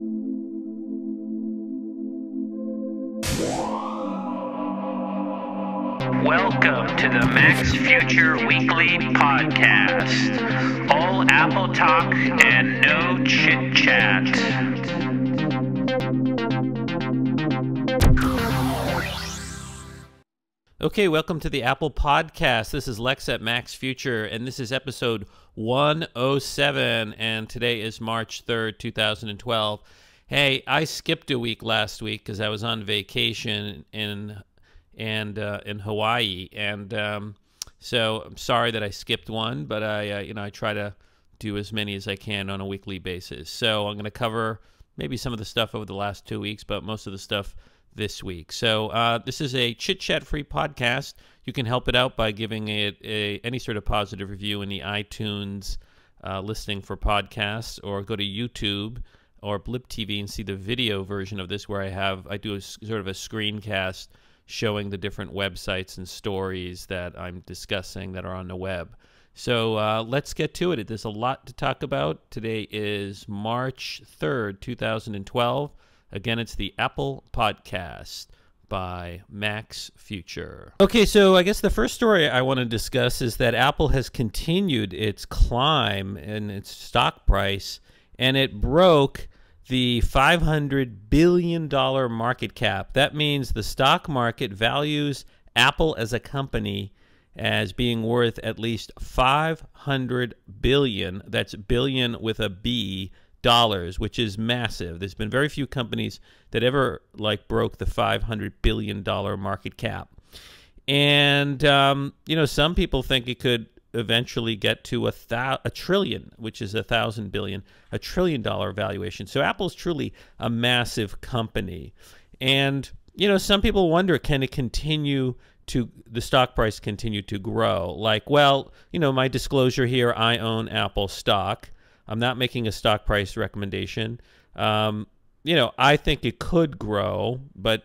Welcome to the Mac's Future Weekly Podcast. All Apple talk and no chit-chat. Okay, welcome to the Apple Podcast. This is Lex at Mac's Future, and this is episode 107, and today is March 3rd, 2012. Hey, I skipped a week last week because I was on vacation in Hawaii, and so I'm sorry that I skipped one, but I try to do as many as I can on a weekly basis. So I'm going to cover maybe some of the stuff over the last 2 weeks, but most of the stuff this week. So this is a chit-chat-free podcast. You can help it out by giving it any sort of positive review in the iTunes listing for podcasts, or go to YouTube or Blip TV and see the video version of this, where I do a sort of a screencast showing the different websites and stories that I'm discussing that are on the web. So let's get to it. There's a lot to talk about. Today is March 3rd, 2012. Again, it's the Apple Podcast by Mac's Future. Okay, so I guess the first story I want to discuss is that Apple has continued its climb in its stock price, and it broke the $500 billion market cap. That means the stock market values Apple as a company as being worth at least $500 billion. That's billion with a B, dollars, which is massive. There's been very few companies that ever broke the $500 billion market cap. And, some people think it could eventually get to a trillion, which is $1,000 billion, $1 trillion valuation. So Apple's truly a massive company. And, some people wonder, can it continue to, the stock price continue to grow? My disclosure here, I own Apple stock. I'm not making a stock price recommendation. I think it could grow, but,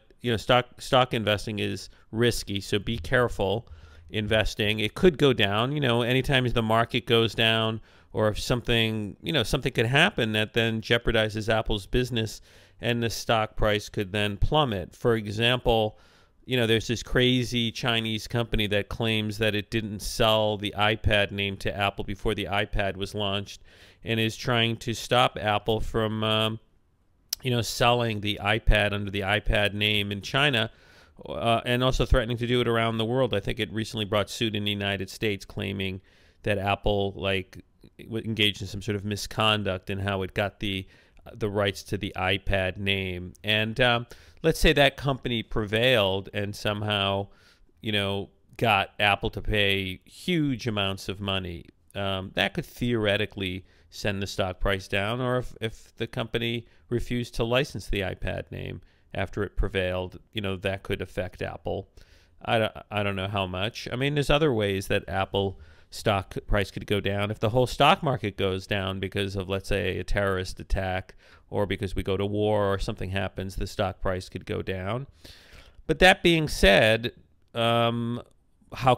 stock investing is risky, so be careful investing. It could go down, anytime the market goes down, or if something could happen that then jeopardizes Apple's business, and the stock price could then plummet. For example, there's this crazy Chinese company that claims that it didn't sell the iPad name to Apple before the iPad was launched, and is trying to stop Apple from, selling the iPad under the iPad name in China, and also threatening to do it around the world. I think it recently brought suit in the United States, claiming that Apple engaged in some sort of misconduct in how it got the rights to the iPad name. And let's say that company prevailed and somehow, got Apple to pay huge amounts of money. That could theoretically send the stock price down, or if the company refused to license the iPad name after it prevailed, that could affect Apple. I don't know how much. I mean, there's other ways that Apple stock price could go down. If the whole stock market goes down because of, let's say, a terrorist attack, or because we go to war or something happens, the stock price could go down. But that being said, how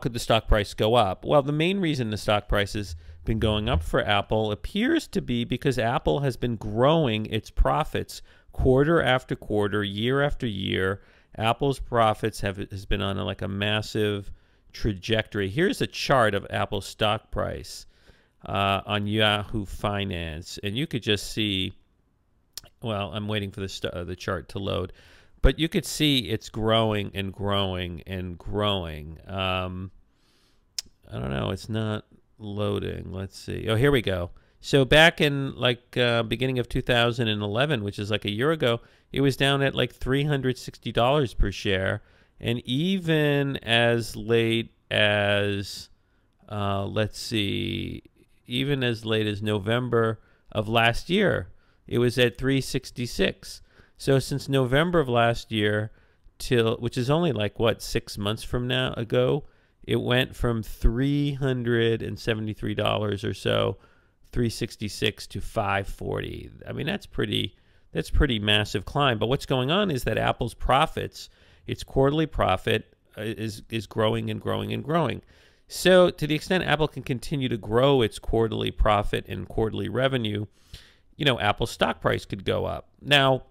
could the stock price go up? Well, the main reason the stock price has been going up for Apple appears to be because Apple has been growing its profits quarter after quarter, year after year. Apple's profits has been on a massive trajectory. Here's a chart of Apple's stock price on Yahoo Finance, and you could just see. Well, I'm waiting for the chart to load, but you could see it's growing and growing and growing. I don't know. It's not loading. Let's see. Oh, here we go. So back in beginning of 2011, which is a year ago, it was down at $360 per share. And even as late as, let's see, even as late as November of last year, it was at $366. So since November of last year which is only 6 months from now ago, it went from $373 or so, $366 to $540. I mean, that's pretty massive climb. But what's going on is that Apple's profits, its quarterly profit, is growing and growing and growing. So to the extent Apple can continue to grow its quarterly profit and quarterly revenue, Apple's stock price could go up. Now,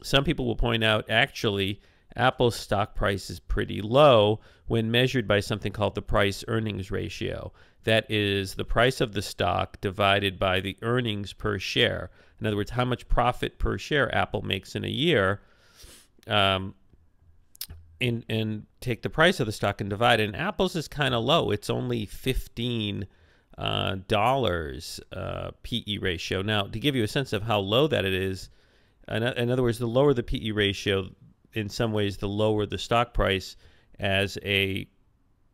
some people will point out, actually, Apple's stock price is pretty low when measured by something called the price-earnings ratio. That is the price of the stock divided by the earnings per share. In other words, how much profit per share Apple makes in a year, and take the price of the stock and divide it. And Apple's is kind of low. It's only $15 PE ratio. Now, to give you a sense of how low that it is, in other words, the lower the PE ratio, in some ways, the lower the stock price as a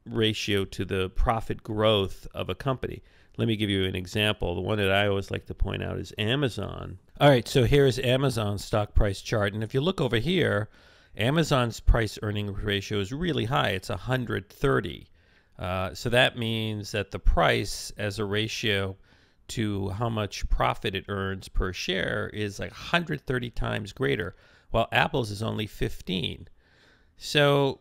ratio to the profit growth of a company. Let me give you an example. The one that I always like to point out is Amazon. All right, so here's Amazon's stock price chart. And if you look over here, Amazon's price-earning ratio is really high. It's 130. So that means that the price as a ratio to how much profit it earns per share is like 130 times greater, while Apple's is only 15. So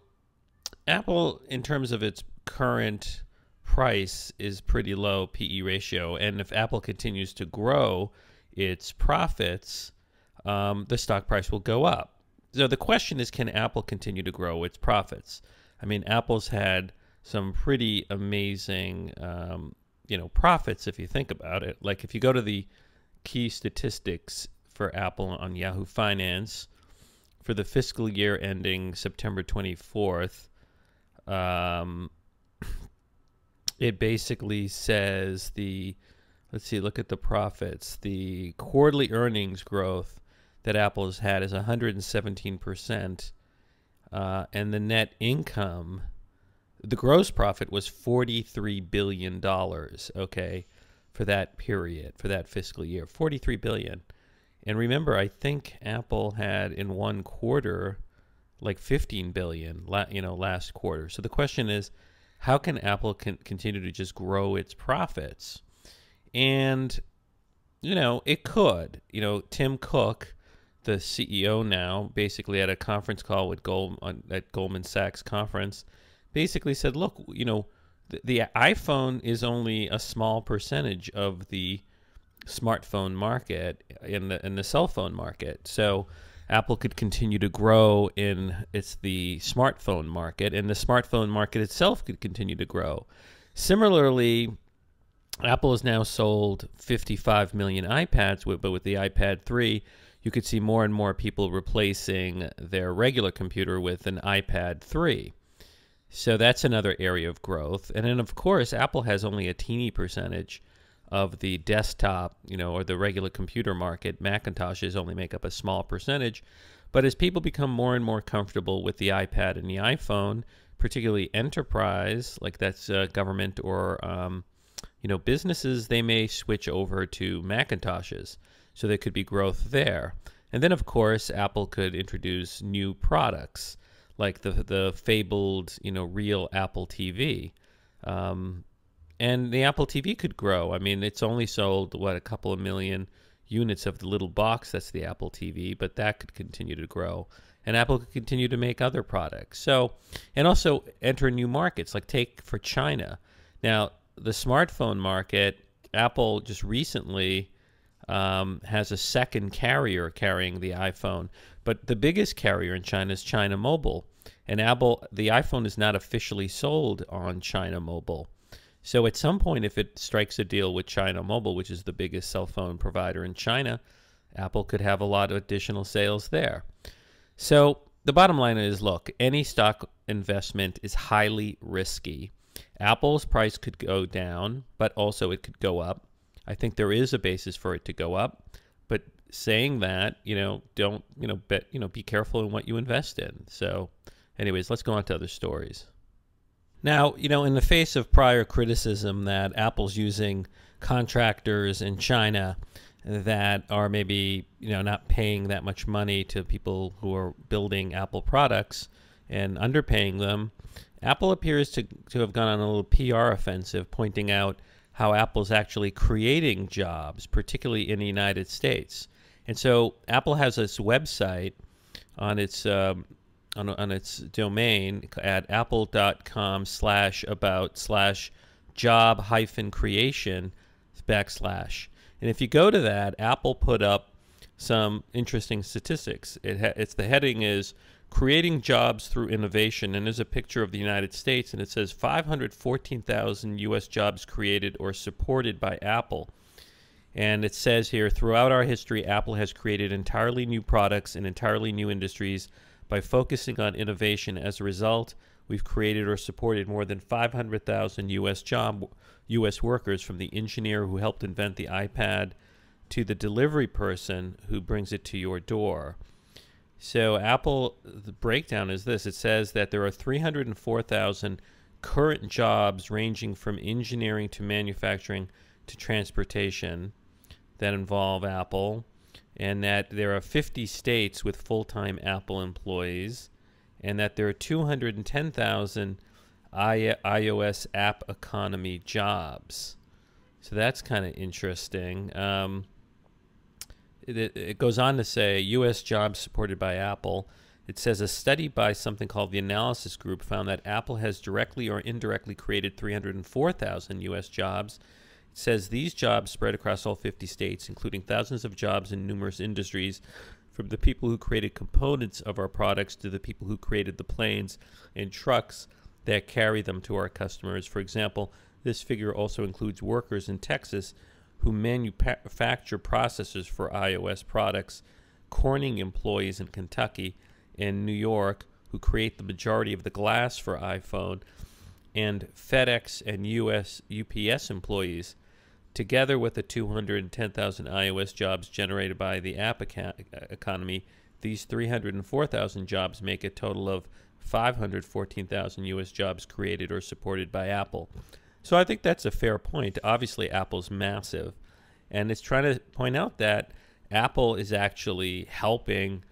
Apple, in terms of its current price, is pretty low PE ratio. And if Apple continues to grow its profits, the stock price will go up. So the question is, can Apple continue to grow its profits? I mean, Apple's had some pretty amazing, profits if you think about it. Like if you go to the key statistics for Apple on Yahoo Finance for the fiscal year ending September 24th, it basically says look at the profits. The quarterly earnings growth that Apple has had is 117%, and the net income, the gross profit was $43 billion, okay, for that period, for that fiscal year, $43 billion. And remember, I think Apple had in one quarter like $15 billion, last quarter. So the question is, how can Apple continue to just grow its profits? And, it could. Tim Cook, the CEO now, basically at a conference call with at Goldman Sachs conference, basically said, look, the iPhone is only a small percentage of the smartphone market in the cell phone market. So Apple could continue to grow in the smartphone market, and the smartphone market itself could continue to grow. Similarly, Apple has now sold 55 million iPads, but with the iPad 3, you could see more and more people replacing their regular computer with an iPad 3. So that's another area of growth. And then, of course, Apple has only a teeny percentage of the desktop, or the regular computer market. Macintoshes only make up a small percentage. But as people become more and more comfortable with the iPad and the iPhone, particularly enterprise, like that's government or businesses, they may switch over to Macintoshes. So there could be growth there. And then, of course, Apple could introduce new products like the fabled, real Apple TV. And the Apple TV could grow. I mean, it's only sold, a couple of million units of the little box that's the Apple TV, but that could continue to grow. And Apple could continue to make other products. So, and also enter new markets, like take for China. Now, the smartphone market, Apple just recently has a second carrier carrying the iPhone. But the biggest carrier in China is China Mobile. And the iPhone is not officially sold on China Mobile. So at some point, if it strikes a deal with China Mobile, which is the biggest cell phone provider in China, Apple could have a lot of additional sales there. So the bottom line is, look, any stock investment is highly risky. Apple's price could go down, but also it could go up. I think there is a basis for it to go up. But saying that, be careful in what you invest in. So anyways, let's go on to other stories. Now, in the face of prior criticism that Apple's using contractors in China that are maybe, not paying that much money to people who are building Apple products and underpaying them, Apple appears to have gone on a little PR offensive, pointing out how Apple's actually creating jobs, particularly in the United States. And so Apple has this website on its domain at apple.com/about/job-creation /. And if you go to that, Apple put up some interesting statistics. It's the heading is Creating Jobs Through Innovation, and there's a picture of the United States, and it says 514,000 U.S. jobs created or supported by Apple. And it says here, throughout our history, Apple has created entirely new products in entirely new industries by focusing on innovation. As a result, we've created or supported more than 500,000 U.S. workers, from the engineer who helped invent the iPad to the delivery person who brings it to your door. So Apple, the breakdown is this. It says that there are 304,000 current jobs ranging from engineering to manufacturing to transportation that involve Apple, and that there are 50 states with full-time Apple employees, and that there are 210,000 iOS app economy jobs. So that's kind of interesting. It goes on to say U.S. jobs supported by Apple. It says a study by something called the Analysis Group found that Apple has directly or indirectly created 304,000 U.S. jobs. It says these jobs spread across all 50 states, including thousands of jobs in numerous industries, from the people who created components of our products to the people who created the planes and trucks that carry them to our customers. For example, this figure also includes workers in Texas who manufacture processors for iOS products, Corning employees in Kentucky and New York who create the majority of the glass for iPhone, and FedEx and UPS employees. Together with the 210,000 iOS jobs generated by the app economy, these 304,000 jobs make a total of 514,000 U.S. jobs created or supported by Apple. So I think that's a fair point. Obviously, Apple's massive, and it's trying to point out that Apple is actually helping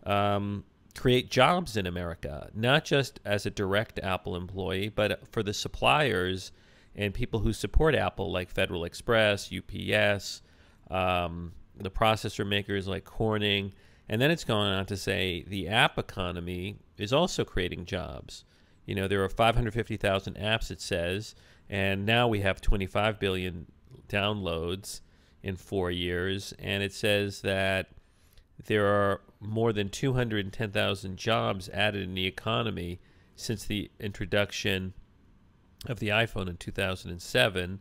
create jobs in America, not just as a direct Apple employee, but for the suppliers and people who support Apple, like Federal Express, UPS, the processor makers like Corning. And then it's going on to say the app economy is also creating jobs. You know, there are 550,000 apps, it says, and now we have 25 billion downloads in 4 years. And it says that there are more than 210,000 jobs added in the economy since the introduction of the iPhone in 2007,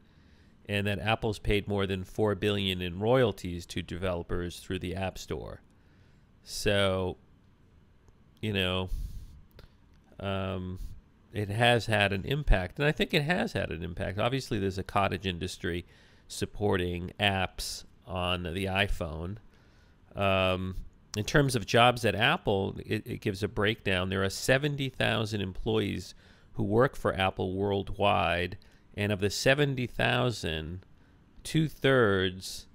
and that Apple's paid more than $4 billion in royalties to developers through the App Store. So, you know, it has had an impact, and I think it has had an impact. Obviously, there's a cottage industry supporting apps on the iPhone. In terms of jobs at Apple, it gives a breakdown. There are 70,000 employees who work for Apple worldwide, and of the 70,000, 2/3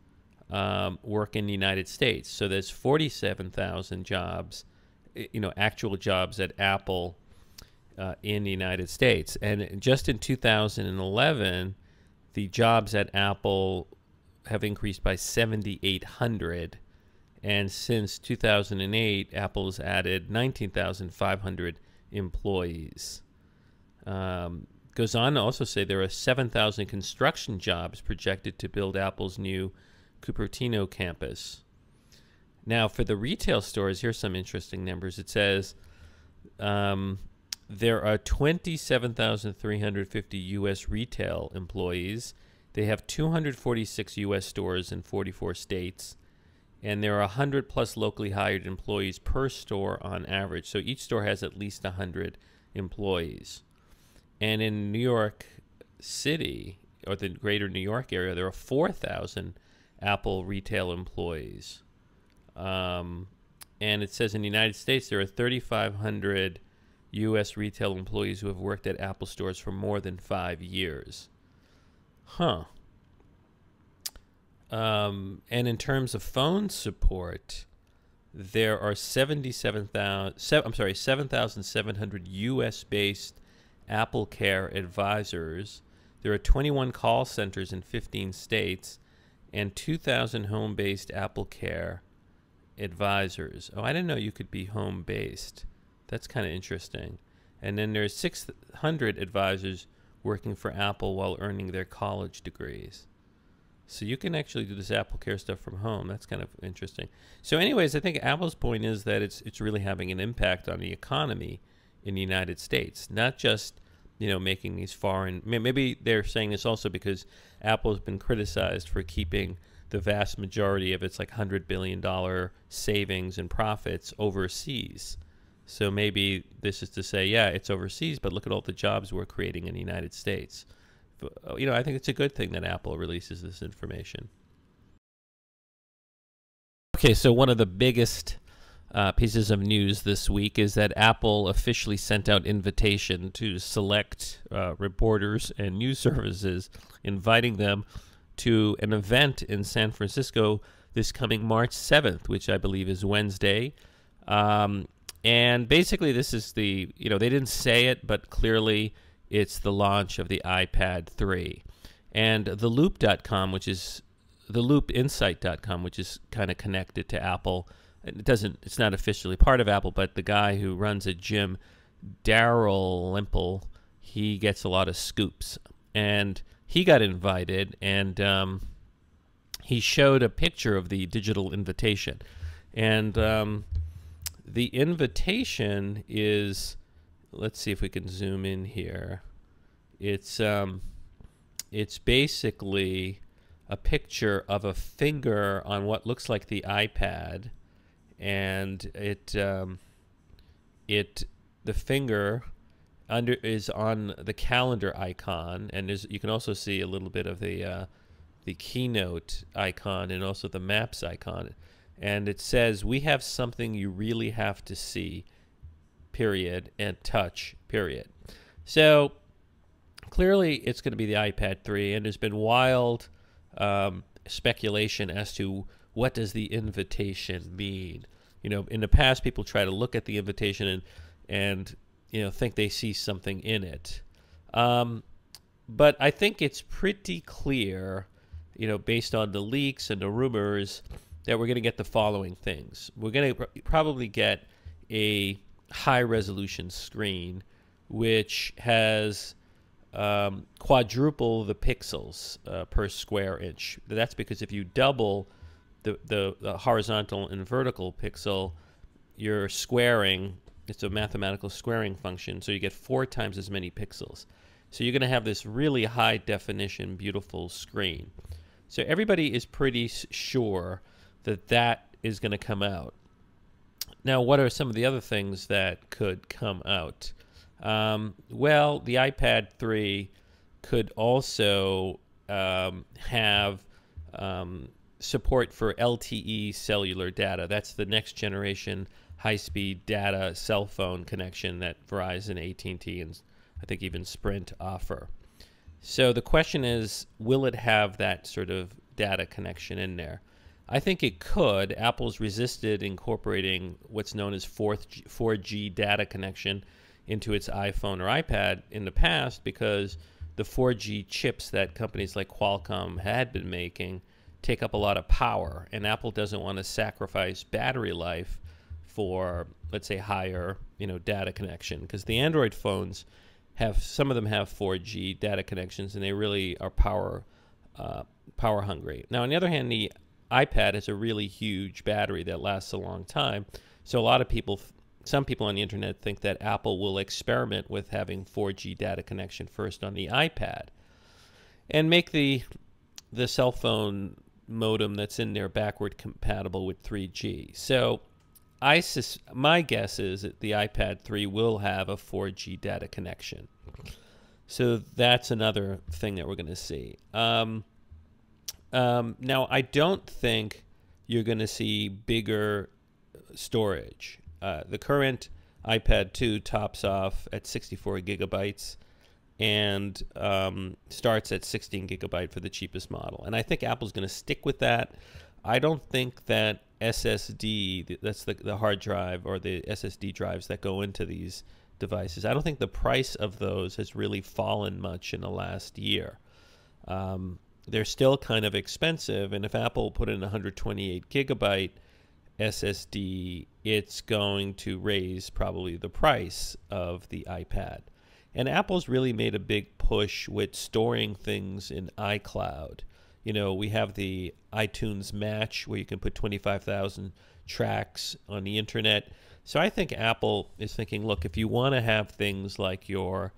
work in the United States. So there's 47,000 jobs, you know, actual jobs at Apple in the United States. And just in 2011, the jobs at Apple have increased by 7,800. And since 2008, Apple's added 19,500 employees. Goes on to also say there are 7,000 construction jobs projected to build Apple's new Cupertino campus. Now, for the retail stores, here's some interesting numbers. It says there are 27,350 U.S. retail employees. They have 246 U.S. stores in 44 states. And there are 100 plus locally hired employees per store on average. So each store has at least 100 employees. And in New York City, or the greater New York area, there are 4,000 Apple retail employees. And it says in the United States, there are 3,500 U.S. retail employees who have worked at Apple stores for more than 5 years. Huh. And in terms of phone support, there are 7,700 U.S.-based Apple Care advisors. There are 21 call centers in 15 states and 2,000 home-based Apple Care advisors. Oh, I didn't know you could be home-based. That's kind of interesting. And then there's 600 advisors working for Apple while earning their college degrees. So you can actually do this Apple Care stuff from home. That's kind of interesting. So anyways, I think Apple's point is that it's really having an impact on the economy in the United States, not just, you know, making these foreign. Maybe they're saying this also because Apple has been criticized for keeping the vast majority of its like $100 billion savings and profits overseas. So maybe this is to say, yeah, it's overseas, but look at all the jobs we're creating in the United States. You know, I think it's a good thing that Apple releases this information. Okay, so one of the biggest pieces of news this week is that Apple officially sent out invitation to select reporters and news services, inviting them to an event in San Francisco this coming March 7th, which I believe is Wednesday. And basically this is the, you know, they didn't say it, but clearly it's the launch of the iPad 3. And theloop.com, which is theloopinsight.com, which is kind of connected to Apple. It's not officially part of Apple, but the guy who runs it, Jim Dalrymple, he gets a lot of scoops. And he got invited, and he showed a picture of the digital invitation. And the invitation is, let's see if we can zoom in here. It's basically a picture of a finger on what looks like the iPad, and the finger is on the calendar icon, and you can also see a little bit of the keynote icon and also the maps icon, and it says, "We have something you really have to see, period, and touch, period." So clearly it's going to be the iPad 3, and there's been wild speculation as to what does the invitation mean. You know, in the past, people try to look at the invitation and you know, think they see something in it. But I think it's pretty clear, you know, based on the leaks and the rumors, that we're going to get the following things. We're going to probably get a high-resolution screen, which has quadruple the pixels per square inch. That's because if you double the horizontal and vertical pixel, you're squaring. It's a mathematical squaring function, so you get 4 times as many pixels. So you're going to have this really high definition, beautiful screen. So everybody is pretty sure that that is going to come out. Now, what are some of the other things that could come out? Well, the iPad 3 could also have support for LTE cellular data. That's the next generation high-speed data cell phone connection that Verizon, AT&T, and I think even Sprint offer. So the question is, will it have that sort of data connection in there? I think it could. Apple's resisted incorporating what's known as 4G data connection into its iPhone or iPad in the past because the 4G chips that companies like Qualcomm had been making take up a lot of power, and Apple doesn't want to sacrifice battery life for, let's say, higher, you know, data connection, because the Android phones have, some of them have 4G data connections, and they really are power hungry. Now, on the other hand, the iPad has a really huge battery that lasts a long time, so a lot of people, some people on the internet think that Apple will experiment with having 4G data connection first on the iPad and make the cell phone modem that's in there backward compatible with 3G. So my guess is that the iPad 3 will have a 4G data connection. So that's another thing that we're going to see. Now, I don't think you're going to see bigger storage. The current iPad 2 tops off at 64 gigabytes and starts at 16 gigabyte for the cheapest model. And I think Apple's going to stick with that. I don't think that SSD, that's the hard drive or the SSD drives that go into these devices, I don't think the price of those has really fallen much in the last year. They're still kind of expensive, and if Apple put in a 128 gigabyte SSD, it's going to raise probably the price of the iPad. And Apple's really made a big push with storing things in iCloud. we have the iTunes Match where you can put 25,000 tracks on the internet. So I think Apple is thinking, look, if you want to have things like your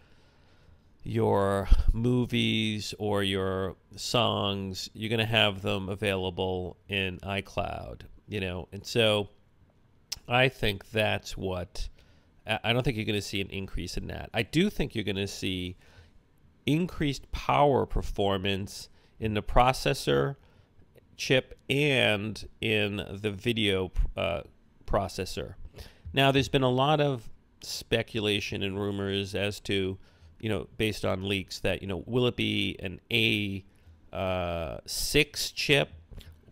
movies or your songs, you're going to have them available in iCloud, And so I think that's what, I don't think you're going to see an increase in that. I do think you're going to see increased power performance in the processor chip and in the video processor. Now, there's been a lot of speculation and rumors as to, based on leaks that, will it be an A6 chip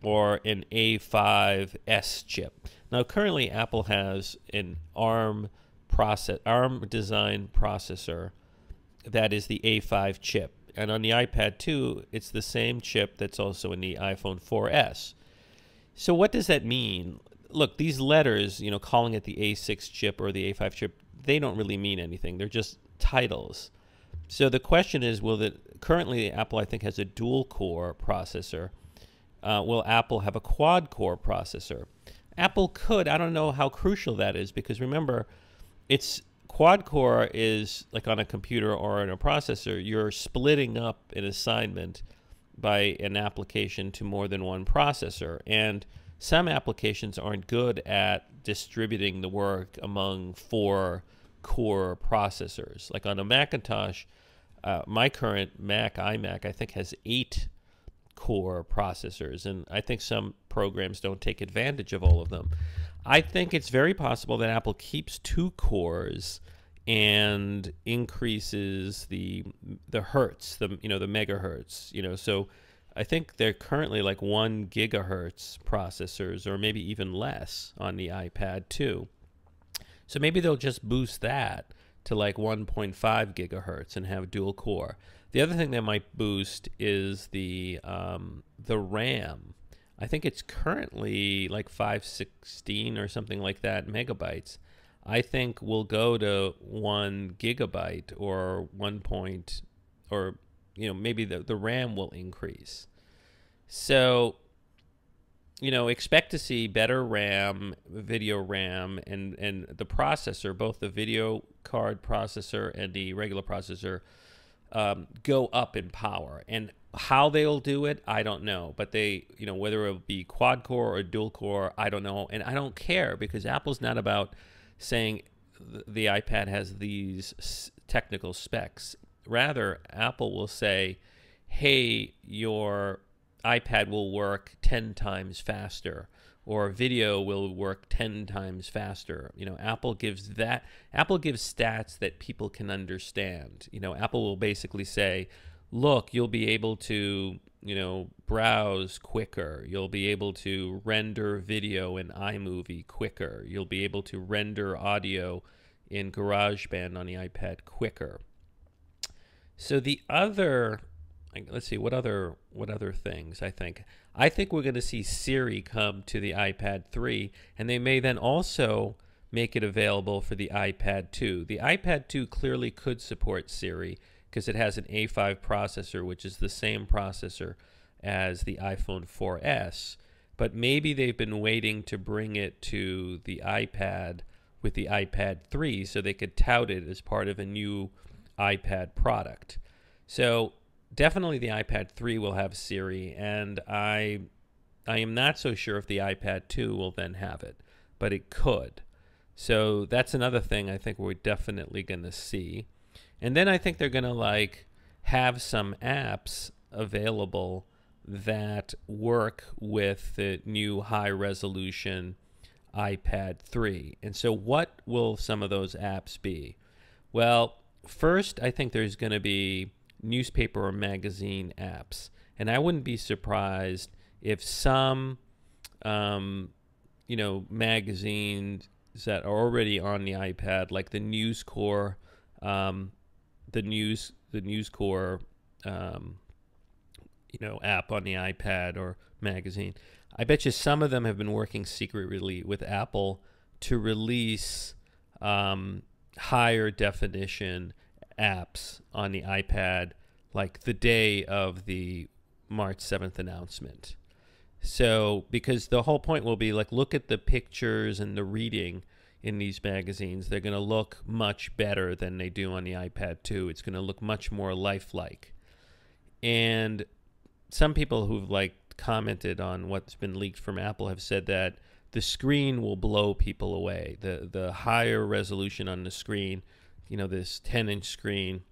or an A5S chip? Now, currently, Apple has an ARM design processor that is the A5 chip. And on the iPad 2, it's the same chip that's also in the iPhone 4S. So what does that mean? Look, these letters, calling it the A6 chip or the A5 chip, they don't really mean anything. They're just titles. So the question is, currently Apple, I think, has a dual-core processor. Will Apple have a quad-core processor? Apple could. I don't know how crucial that is because remember, quad-core is like on a computer or in a processor. You're splitting up an assignment by an application to more than one processor. And some applications aren't good at distributing the work among 4 core processors. Like on a Macintosh, my current iMac, I think has 8 core processors, and I think some programs don't take advantage of all of them. I think it's very possible that Apple keeps 2 cores and increases the hertz, the megahertz, so I think they're currently like 1 gigahertz processors or maybe even less on the iPad 2. So maybe they'll just boost that to like 1.5 gigahertz and have dual core. The other thing they might boost is the RAM. I think it's currently like 516 or something like that megabytes. I think we'll go to 1 gigabyte or maybe the RAM will increase. So, expect to see better RAM, video RAM, and the processor, both the video card processor and the regular processor, go up in power. And how they'll do it, I don't know. But whether it'll be quad core or dual core, I don't know. And I don't care because Apple's not about saying the iPad has these technical specs. Rather, Apple will say, hey, your iPad will work 10 times faster, or video will work 10 times faster. Apple gives stats that people can understand. Apple will basically say, look, you'll be able to, browse quicker. You'll be able to render video in iMovie quicker. You'll be able to render audio in GarageBand on the iPad quicker. So the other, let's see, what other things I think we're going to see Siri come to the iPad 3, and they may then also make it available for the iPad 2. The iPad 2 clearly could support Siri because it has an A5 processor, which is the same processor as the iPhone 4S. But maybe they've been waiting to bring it to the iPad with the iPad 3 so they could tout it as part of a new iPad product. So definitely the iPad 3 will have Siri, and I am not so sure if the iPad 2 will then have it, but it could. So that's another thing I think we're definitely going to see. And then I think they're going to have some apps available that work with the new high-resolution iPad 3. And so what will some of those apps be? Well, first, I think there's going to be newspaper or magazine apps. And I wouldn't be surprised if some, magazines that are already on the iPad, like the News Corps, app on the iPad or magazine. I bet you some of them have been working secretly with Apple to release higher definition apps on the iPad, like the day of the March 7th announcement. So, because the whole point will be like, look at the pictures and the reading in these magazines. They're going to look much better than they do on the iPad 2. It's going to look much more lifelike. And some people who've like commented on what's been leaked from Apple have said that the screen will blow people away. The higher resolution on the screen, you know, this 10-inch screen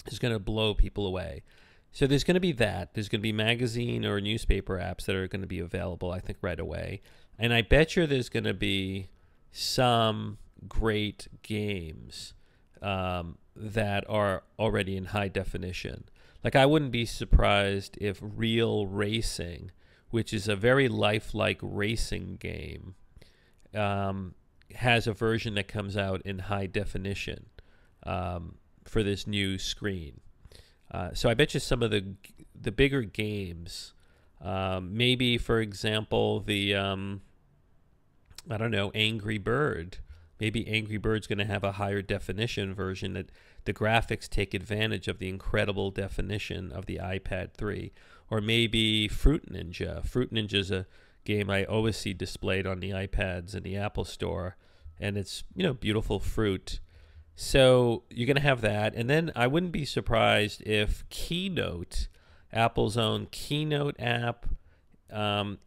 is going to blow people away. So there's going to be that. There's going to be magazine or newspaper apps that are going to be available, I think, right away. And I bet you there's going to be some great games that are already in high definition. Like, I wouldn't be surprised if Real Racing, which is a very lifelike racing game, has a version that comes out in high definition for this new screen. So I bet you some of the bigger games, maybe, for example, the, I don't know, Angry Bird. Maybe Angry Bird's going to have a higher definition version that the graphics take advantage of the incredible definition of the iPad 3. Or maybe Fruit Ninja. Fruit Ninja is a game I always see displayed on the iPads in the Apple Store. And it's, you know, beautiful fruit. So you're going to have that. And then I wouldn't be surprised if Keynote, Apple's own Keynote app,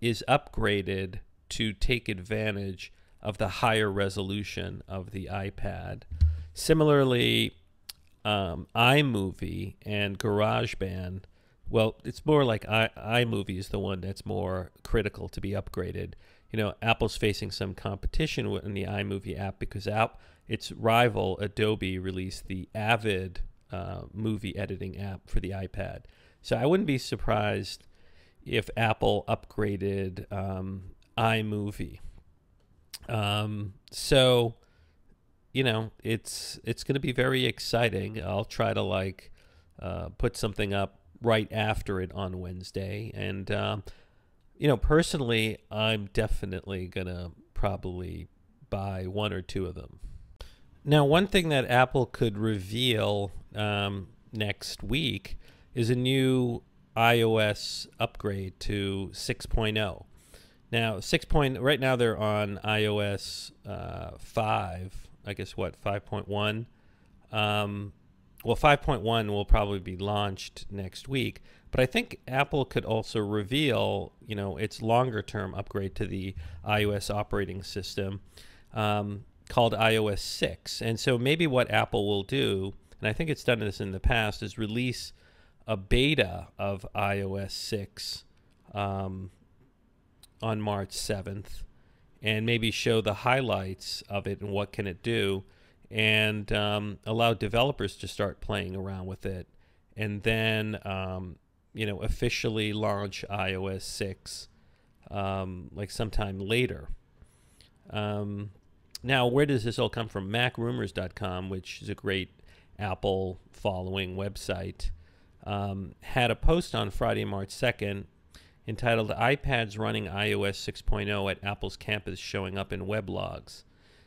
is upgraded to take advantage of the higher resolution of the iPad. Similarly, iMovie and GarageBand, well, it's more like iMovie is the one that's more critical to be upgraded. You know, Apple's facing some competition in the iMovie app because its rival, Adobe, released the Avid movie editing app for the iPad. So I wouldn't be surprised if Apple upgraded iMovie. So, you know, it's going to be very exciting. I'll try to like put something up right after it on Wednesday. And, you know, personally, I'm definitely going to probably buy one or two of them. Now, one thing that Apple could reveal next week is a new iOS upgrade to 6.0. Now, right now they're on iOS 5. I guess what, 5.1? Well, 5.1 will probably be launched next week. But I think Apple could also reveal, you know, its longer-term upgrade to the iOS operating system called iOS 6. And so maybe what Apple will do, and I think it's done this in the past, is release a beta of iOS 6 on March 7th, and maybe show the highlights of it and what can it do, and allow developers to start playing around with it, and then you know, officially launch iOS 6 like sometime later. Now, where does this all come from? MacRumors.com, which is a great Apple following website, had a post on Friday, March 2nd, entitled "iPads Running iOS 6.0 at Apple's Campus Showing Up in Weblogs."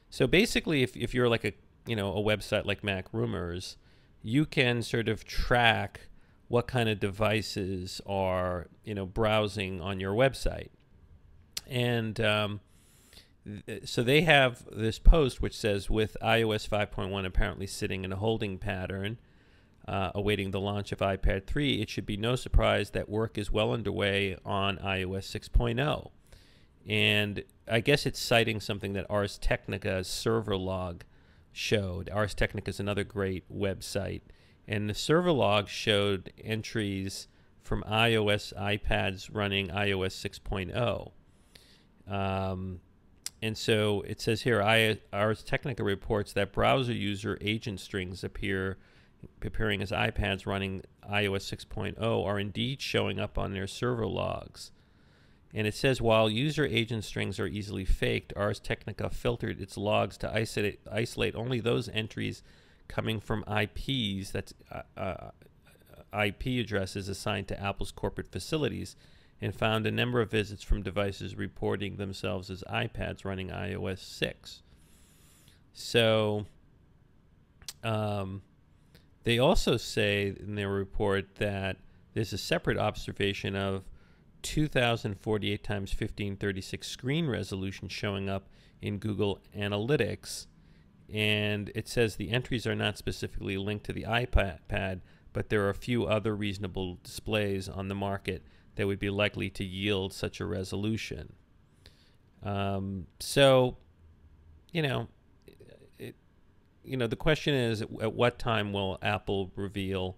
So basically, if you're like a website like MacRumors, you can sort of track what kind of devices are, you know, browsing on your website. And so they have this post which says, with iOS 5.1 apparently sitting in a holding pattern, awaiting the launch of iPad 3, it should be no surprise that work is well underway on iOS 6.0. And I guess it's citing something that Ars Technica's server log showed. Ars Technica is another great website. And the server log showed entries from iOS iPads running iOS 6.0. And so it says here, Ars Technica reports that browser user agent strings appearing as iPads running iOS 6.0 are indeed showing up on their server logs. And it says, while user agent strings are easily faked, Ars Technica filtered its logs to isolate only those entries coming from IPs, that's IP addresses assigned to Apple's corporate facilities, and found a number of visits from devices reporting themselves as iPads running iOS 6. So they also say in their report that there's a separate observation of 2048 times 1536 screen resolution showing up in Google Analytics. And it says the entries are not specifically linked to the iPad, but there are a few other reasonable displays on the market that would be likely to yield such a resolution. So, the question is, at what time will Apple reveal,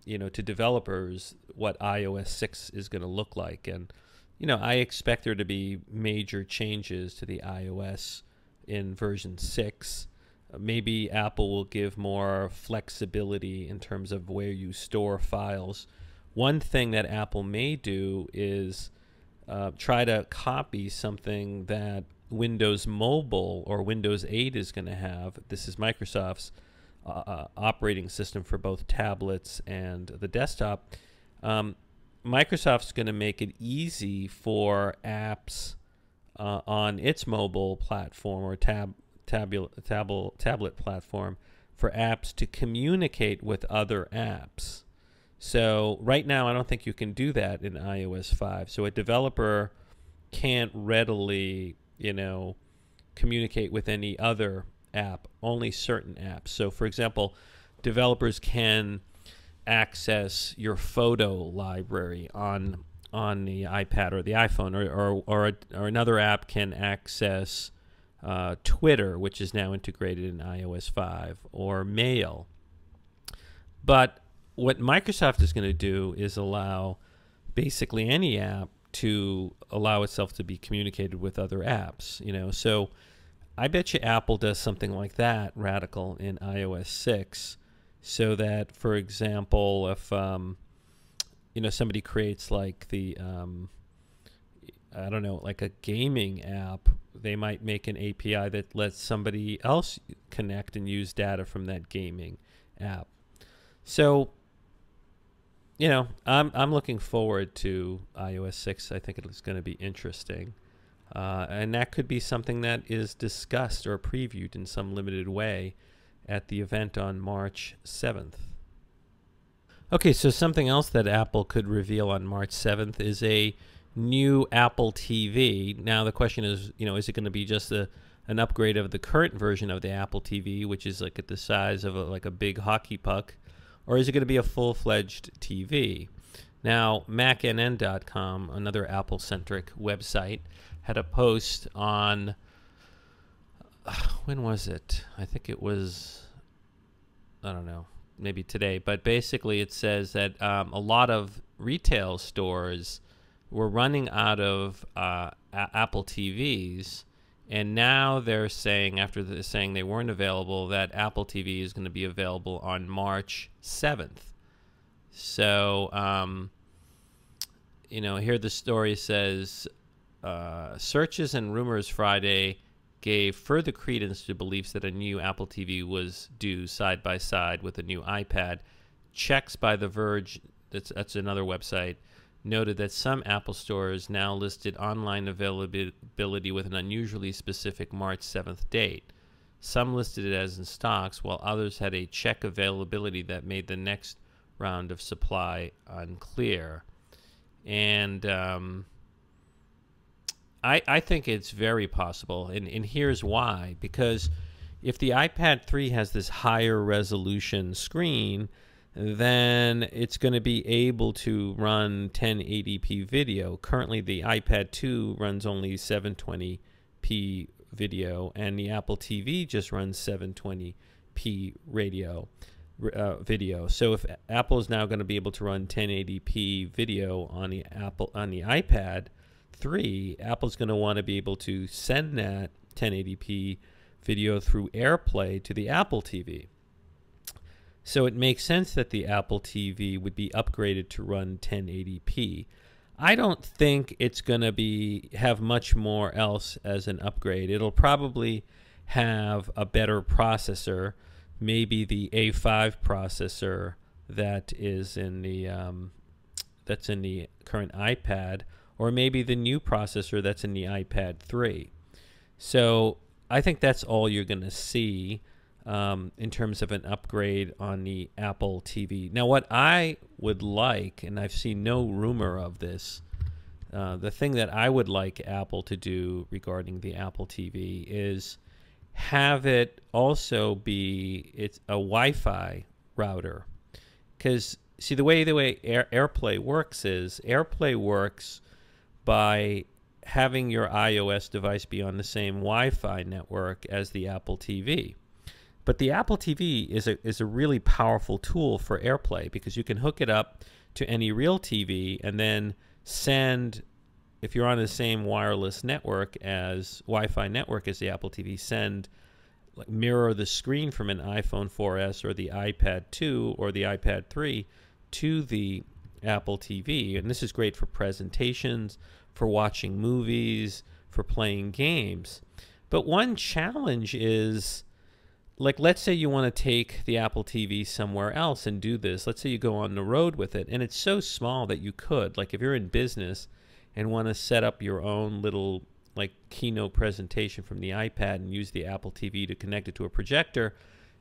to developers what iOS 6 is going to look like? And, I expect there to be major changes to the iOS in version 6. Maybe Apple will give more flexibility in terms of where you store files. One thing that Apple may do is try to copy something that Windows Mobile or Windows 8 is going to have. This is Microsoft's operating system for both tablets and the desktop. Microsoft's going to make it easy for apps on its mobile platform or tablet platform for apps to communicate with other apps. So right now, I don't think you can do that in iOS 5. So a developer can't readily, communicate with any other app, only certain apps. So for example, developers can access your photo library on the iPad or the iPhone, or another app can access Twitter, which is now integrated in iOS 5, or Mail. But what Microsoft is going to do is allow basically any app to allow itself to be communicated with other apps, So I bet you Apple does something like that radical in iOS 6, so that, for example, if somebody creates like the like a gaming app, they might make an API that lets somebody else connect and use data from that gaming app. So, I'm looking forward to iOS 6. I think it's going to be interesting. And that could be something that is discussed or previewed in some limited way at the event on March 7th. Okay, so something else that Apple could reveal on March 7th is a new Apple TV. Now the question is, is it going to be just an upgrade of the current version of the Apple TV, which is like at the size of a big hockey puck, or is it going to be a full-fledged TV? Now, MacNN.com, another Apple-centric website, had a post on, when was it? I think it was, I don't know, maybe today. But basically it says that a lot of retail stores were running out of Apple TVs, and now they're saying, after saying they weren't available, that Apple TV is going to be available on March 7th. So, here the story says, searches and rumors Friday gave further credence to beliefs that a new Apple TV was due side by side with a new iPad. Checks by The Verge, that's another website, noted that some Apple stores now listed online availability with an unusually specific March 7th date. Some listed it as in stocks, while others had a check availability that made the next round of supply unclear. And I think it's very possible, and here's why. Because if the iPad 3 has this higher resolution screen, then it's going to be able to run 1080p video. Currently, the iPad 2 runs only 720p video, and the Apple TV just runs 720p video. So if Apple is now going to be able to run 1080p video on the iPad 3, Apple's going to want to be able to send that 1080p video through AirPlay to the Apple TV. So it makes sense that the Apple TV would be upgraded to run 1080p. I don't think it's going to have much more else as an upgrade. It'll probably have a better processor, maybe the A5 processor that is in the current iPad, or maybe the new processor that's in the iPad 3. So I think that's all you're going to see. in terms of an upgrade on the Apple TV. Now, what I would like, and I've seen no rumor of this, the thing that I would like Apple to do regarding the Apple TV is have it also be a Wi-Fi router. Because, see, the way AirPlay works is AirPlay works by having your iOS device be on the same Wi-Fi network as the Apple TV. But the Apple TV is a really powerful tool for AirPlay because you can hook it up to any real TV and then send, if you're on the same wireless network as Wi-Fi network as the Apple TV, mirror the screen from an iPhone 4S or the iPad 2 or the iPad 3 to the Apple TV. And this is great for presentations, for watching movies, for playing games. But one challenge is, like, let's say you want to take the Apple TV somewhere else and do this. Let's say you go on the road with it, and it's so small that you could, like, if you're in business and want to set up your own little, like, keynote presentation from the iPad and use the Apple TV to connect it to a projector,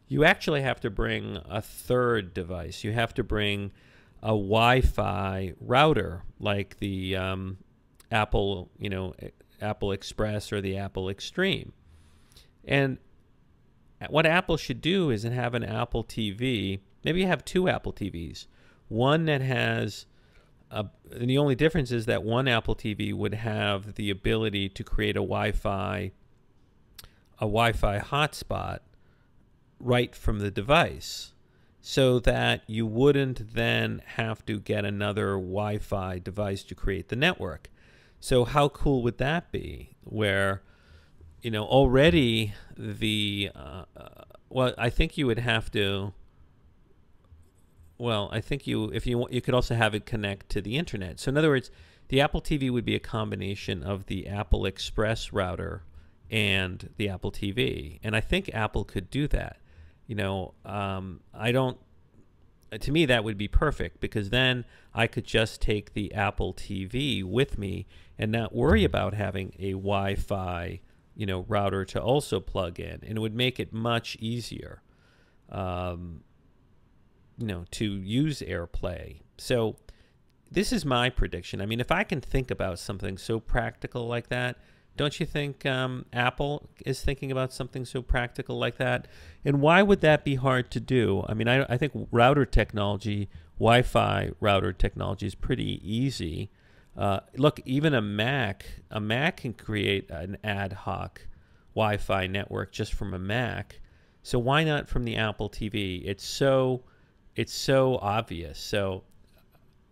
you actually have to bring a third device. You have to bring a Wi-Fi router, like the Apple, Apple Express or the Apple Extreme. And what Apple should do is have an Apple TV. Maybe you have two Apple TVs. One that has, and the only difference is that one Apple TV would have the ability to create a Wi-Fi hotspot right from the device, so that you wouldn't then have to get another Wi-Fi device to create the network. So how cool would that be? Where already the, I think you would have to, I think you could also have it connect to the internet. So in other words, the Apple TV would be a combination of the Apple Express router and the Apple TV. And I think Apple could do that. To me, that would be perfect, because then I could just take the Apple TV with me and not worry about having a Wi-Fi router to also plug in, and it would make it much easier, to use AirPlay. So this is my prediction. I mean, if I can think about something so practical like that, don't you think Apple is thinking about something so practical like that? And why would that be hard to do? I mean, I think router technology, Wi-Fi router technology, is pretty easy. Look, even a Mac can create an ad hoc Wi-Fi network just from a Mac. So why not from the Apple TV? It's so obvious. So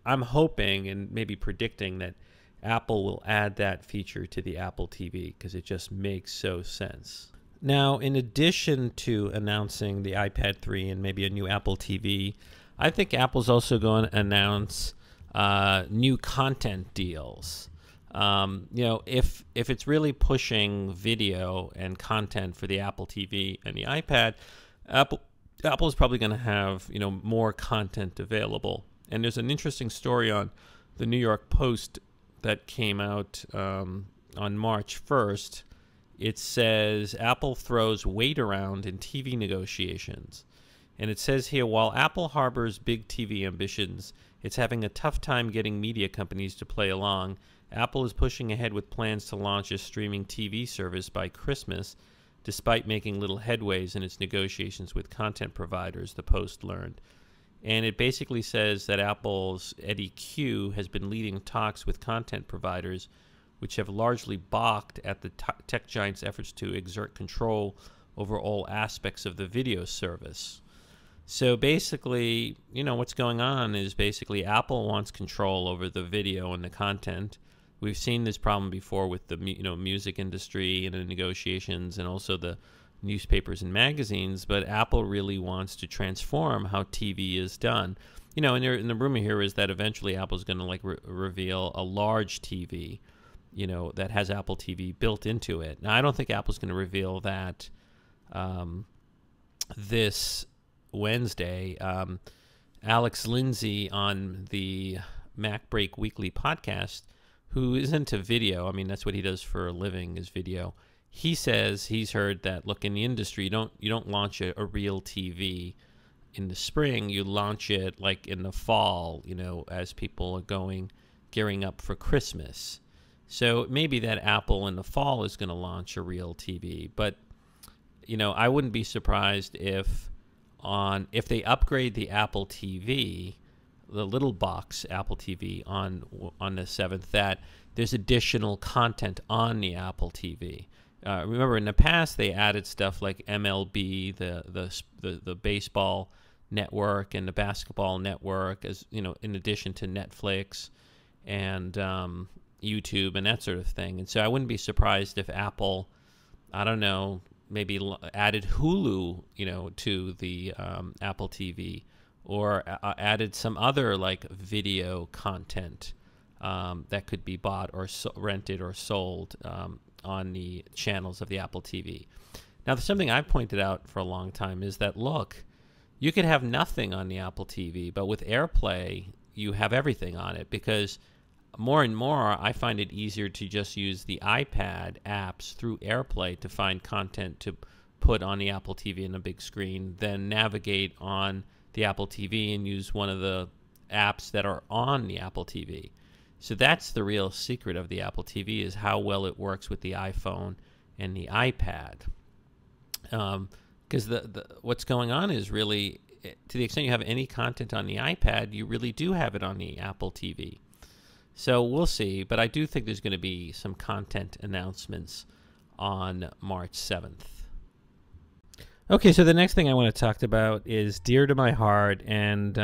I'm hoping and maybe predicting that Apple will add that feature to the Apple TV, because it just makes so sense. Now, in addition to announcing the iPad 3 and maybe a new Apple TV, I think Apple's also going to announce new content deals. If it's really pushing video and content for the Apple TV and the iPad, Apple's probably going to have more content available. And there's an interesting story on the New York Post that came out on March 1st. It says Apple throws weight around in TV negotiations. And it says here, while Apple harbors big TV ambitions, it's having a tough time getting media companies to play along. Apple is pushing ahead with plans to launch a streaming TV service by Christmas, despite making little headways in its negotiations with content providers, the Post learned. And it basically says that Apple's Eddie Q has been leading talks with content providers, which have largely balked at the tech giant's efforts to exert control over all aspects of the video service. So basically, what's going on is basically Apple wants control over the video and the content. We've seen this problem before with the music industry and the negotiations, and also the newspapers and magazines, but Apple really wants to transform how TV is done. And the rumor here is that eventually Apple's going to reveal a large TV, that has Apple TV built into it. Now, I don't think Apple's going to reveal that this Wednesday. Alex Lindsay on the Mac Break Weekly podcast, who is into video, I mean, that's what he does for a living, is video. he says he's heard that, look, in the industry, you don't launch a real TV in the spring. You launch it like in the fall, as people are gearing up for Christmas. So maybe that Apple in the fall is going to launch a real TV, but I wouldn't be surprised if they upgrade the Apple TV, the little box Apple TV on the 7th, that there's additional content on the Apple TV. Remember, in the past they added stuff like MLB, the baseball network, and the basketball network, as in addition to Netflix and YouTube and that sort of thing. And so I wouldn't be surprised if Apple, I don't know, maybe added Hulu, to the Apple TV, or added some other like video content that could be bought or rented or sold on the channels of the Apple TV. Now, something I've pointed out for a long time is that, look, you could have nothing on the Apple TV, but with AirPlay, you have everything on it, because more and more, I find it easier to just use the iPad apps through AirPlay to find content to put on the Apple TV in a big screen than navigate on the Apple TV and use one of the apps that are on the Apple TV. So that's the real secret of the Apple TV, is how well it works with the iPhone and the iPad. Because what's going on is really, to the extent you have any content on the iPad, you really do have it on the Apple TV. So we'll see, but I do think there's going to be some content announcements on March 7th. Okay, so the next thing I want to talk about is dear to my heart and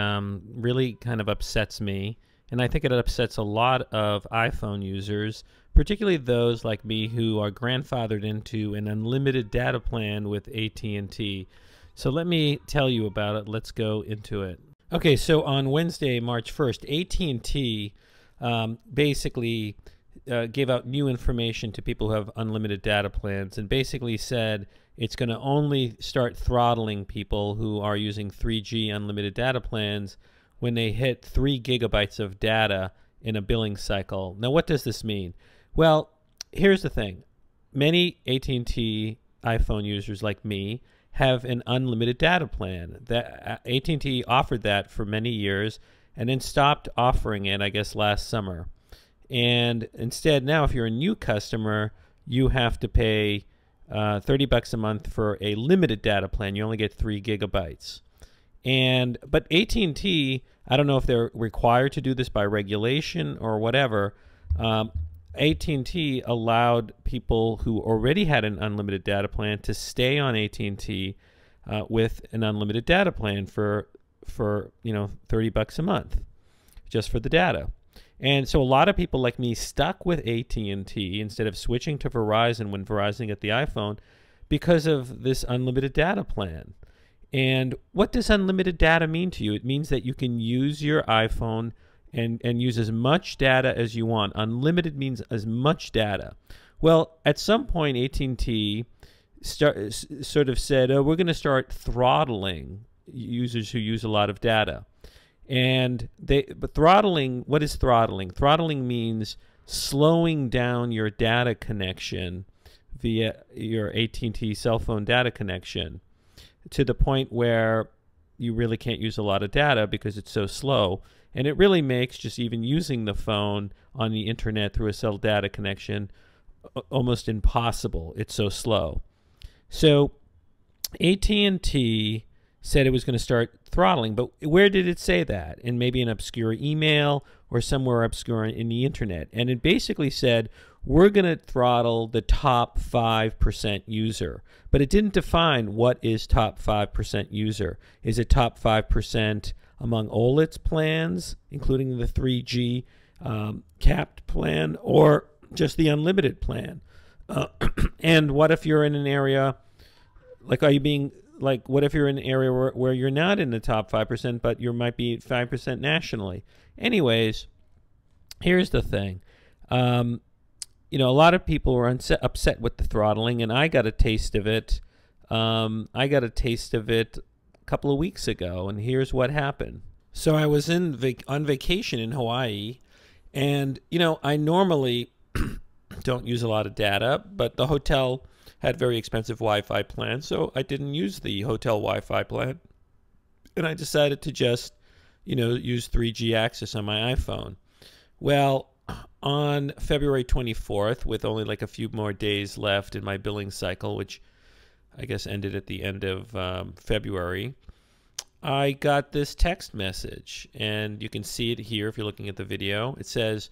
really kind of upsets me, and I think it upsets a lot of iPhone users, particularly those like me who are grandfathered into an unlimited data plan with AT&T. So let me tell you about it. Let's go into it. Okay, so on Wednesday, March 1st, AT&T basically gave out new information to people who have unlimited data plans, and basically said it's going to only start throttling people who are using 3G unlimited data plans when they hit 3 gigabytes of data in a billing cycle. Now, what does this mean? Well, here's the thing. Many AT&T iPhone users like me have an unlimited data plan. That AT&T offered that for many years and then stopped offering it, I guess, last summer. And instead, now, if you're a new customer, you have to pay $30 a month for a limited data plan. You only get 3 gigabytes. But AT&T, I don't know if they're required to do this by regulation or whatever. AT&T allowed people who already had an unlimited data plan to stay on AT&T with an unlimited data plan for $30 a month just for the data. And so a lot of people like me stuck with AT&T instead of switching to Verizon when Verizon got the iPhone because of this unlimited data plan. And what does unlimited data mean to you? It means that you can use your iPhone and use as much data as you want. Unlimited means as much data. Well, at some point, AT&T sort of said, oh, we're going to start throttling users who use a lot of data. But throttling, what is throttling? Throttling means slowing down your data connection via your AT&T cell phone data connection to the point where you really can't use a lot of data because it's so slow. And it really makes just even using the phone on the internet through a cell data connection almost impossible. It's so slow. So AT&T said it was going to start throttling, but where did it say that? In maybe an obscure email or somewhere obscure in the internet. And it basically said, we're going to throttle the top 5% user. But it didn't define what is top 5% user. Is it top 5% among all its plans, including the 3G capped plan, or just the unlimited plan? And what if you're in an area, like, what if you're in an area where you're not in the top 5%, but you might be 5% nationally? Anyways, here's the thing. A lot of people were upset with the throttling, and I got a taste of it. A couple of weeks ago, and here's what happened. So I was on vacation in Hawaii, and I normally don't use a lot of data, but the hotel had very expensive Wi-Fi plans, so I didn't use the hotel Wi-Fi plan. And I decided to just, use 3G access on my iPhone. Well, on February 24th, with only like a few more days left in my billing cycle, which I guess ended at the end of February, I got this text message, and you can see it here if you're looking at the video. It says,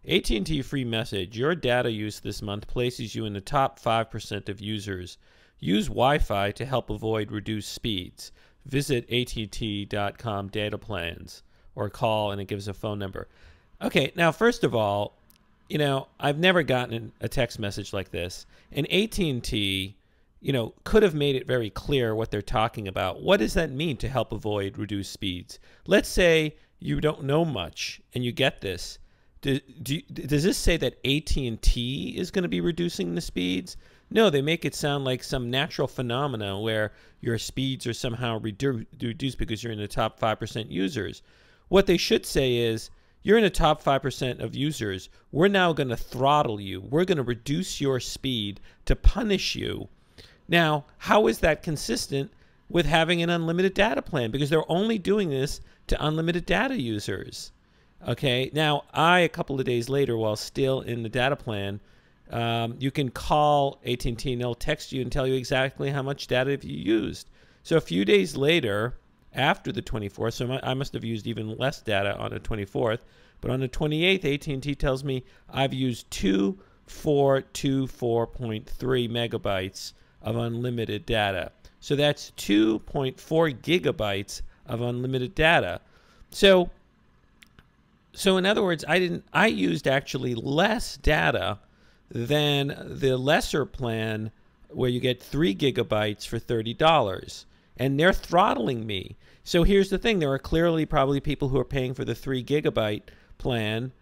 AT&T free message, your data use this month places you in the top 5% of users. Use Wi-Fi to help avoid reduced speeds. Visit att.com data plans or call, and it gives a phone number. Okay, now first of all, I've never gotten a text message like this, and AT&T could have made it very clear what they're talking about. What does that mean to help avoid reduced speeds? Let's say you don't know much and you get this. Does this say that AT&T is going to be reducing the speeds? No, they make it sound like some natural phenomena where your speeds are somehow reduced because you're in the top 5% users. What they should say is, you're in the top 5% of users. We're now going to throttle you. We're going to reduce your speed to punish you. Now, how is that consistent with having an unlimited data plan? Because they're only doing this to unlimited data users. Okay, now a couple of days later, while still in the data plan, you can call AT&T and they'll text you and tell you exactly how much data you used. So a few days later, after the 24th, so I must have used even less data on the 24th, but on the 28th, AT&T tells me I've used 2424.3 megabytes of unlimited data. So that's 2.4 gigabytes of unlimited data. So in other words, I used actually less data than the lesser plan where you get 3 gigabytes for $30. And they're throttling me. So here's the thing. There are clearly probably people who are paying for the 3 gigabyte plan,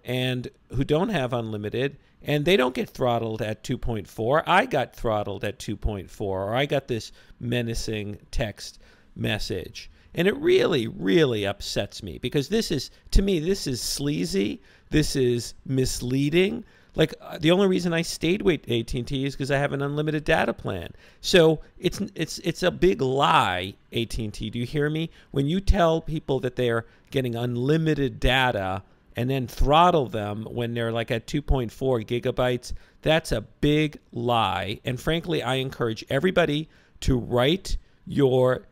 and who don't have unlimited, and they don't get throttled at 2.4. I got throttled at 2.4, or I got this menacing text message. And it really, really upsets me because to me, this is sleazy. This is misleading. Like, the only reason I stayed with AT&T is because I have an unlimited data plan. So it's a big lie, AT&T. Do you hear me? When you tell people that they're getting unlimited data and then throttle them when they're like at 2.4 gigabytes, that's a big lie. And frankly, I encourage everybody to write your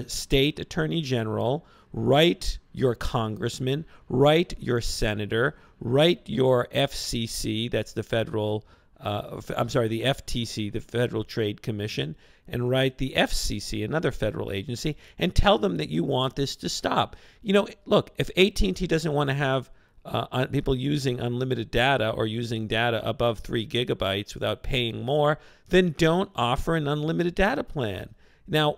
state attorney general, write your congressman, write your senator, write your FCC, that's the federal, the FTC, the Federal Trade Commission, and write the FCC, another federal agency, and tell them that you want this to stop. Look, if AT&T doesn't want to have people using unlimited data or using data above 3 gigabytes without paying more, then don't offer an unlimited data plan. Now,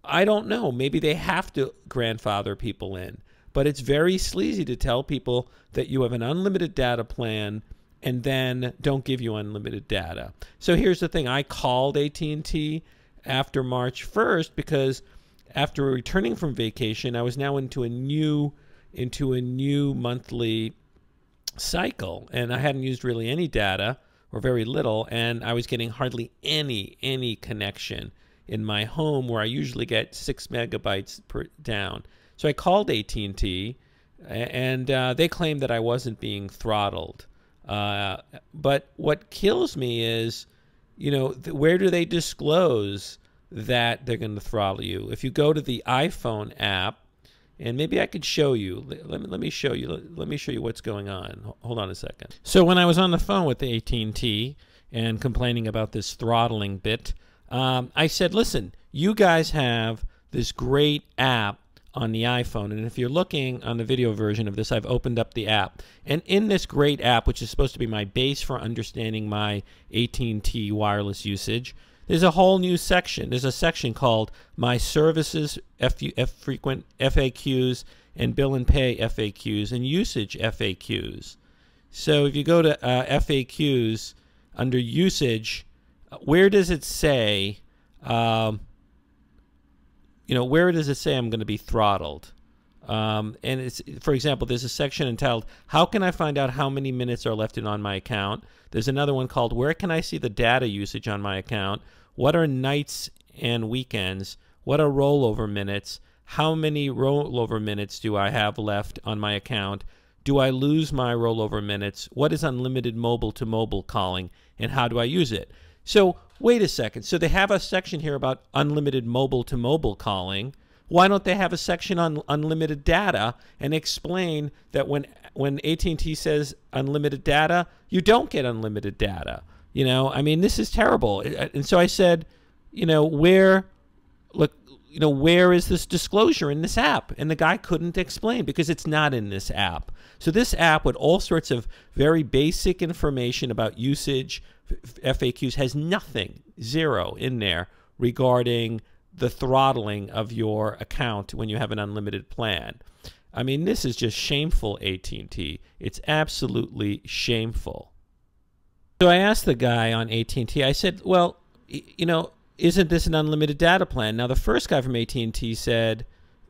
I don't know. Maybe they have to grandfather people in. But it's very sleazy to tell people that you have an unlimited data plan and then don't give you unlimited data. So here's the thing. I called AT&T after March 1st because after returning from vacation, I was now into a new monthly cycle. And I hadn't used really any data or very little. And I was getting hardly any connection in my home where I usually get 6 megabytes per down. So I called AT&T, and they claimed that I wasn't being throttled. But what kills me is, where do they disclose that they're going to throttle you? If you go to the iPhone app, and maybe I could show you. Let me show you. Let me show you what's going on. Hold on a second. So when I was on the phone with the AT&T and complaining about this throttling bit, I said, listen, you guys have this great app on the iPhone, and if you're looking on the video version of this, I've opened up the app. And in this great app, which is supposed to be my base for understanding my AT&T wireless usage, there's a whole new section. There's a section called My Services, Frequent FAQs, and Bill and Pay FAQs, and Usage FAQs. So if you go to FAQs, under Usage, where does it say, where does it say I'm going to be throttled? And it's, for example, there's a section entitled, How can I find out how many minutes are left on my account? There's another one called, Where can I see the data usage on my account? What are nights and weekends? What are rollover minutes? How many rollover minutes do I have left on my account? Do I lose my rollover minutes? What is unlimited mobile-to-mobile calling, and how do I use it? So wait a second. So they have a section here about unlimited mobile-to-mobile calling. Why don't they have a section on unlimited data and explain that when AT&T says unlimited data, you don't get unlimited data? You know, I mean, this is terrible. And so I said, you know, where is this disclosure in this app? And the guy couldn't explain because it's not in this app. So this app with all sorts of very basic information about usage, FAQs, has nothing, zero in there regarding the throttling of your account when you have an unlimited plan. I mean, this is just shameful, AT&T. It's absolutely shameful. So I asked the guy on AT&T, I said, well, you know, isn't this an unlimited data plan? Now, the first guy from AT&T said,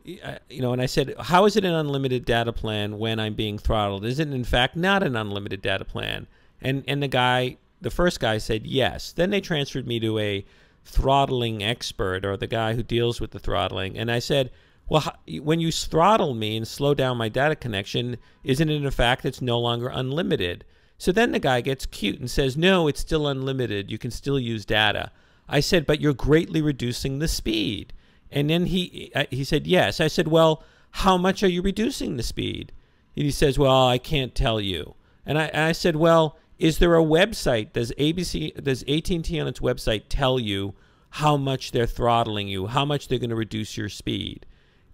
you know, and I said, how is it an unlimited data plan when I'm being throttled? Is it, in fact, not an unlimited data plan? And the first guy said yes. Then they transferred me to a throttling expert, or the guy who deals with the throttling. And I said, well, when you throttle me and slow down my data connection, isn't it in fact it's no longer unlimited? So then the guy gets cute and says, no, it's still unlimited. You can still use data. I said, but you're greatly reducing the speed. And then he said, yes. I said, well, how much are you reducing the speed? And he says, well, I can't tell you. And I said, well, is there a website? Does AT&T on its website tell you how much they're throttling you, how much they're going to reduce your speed?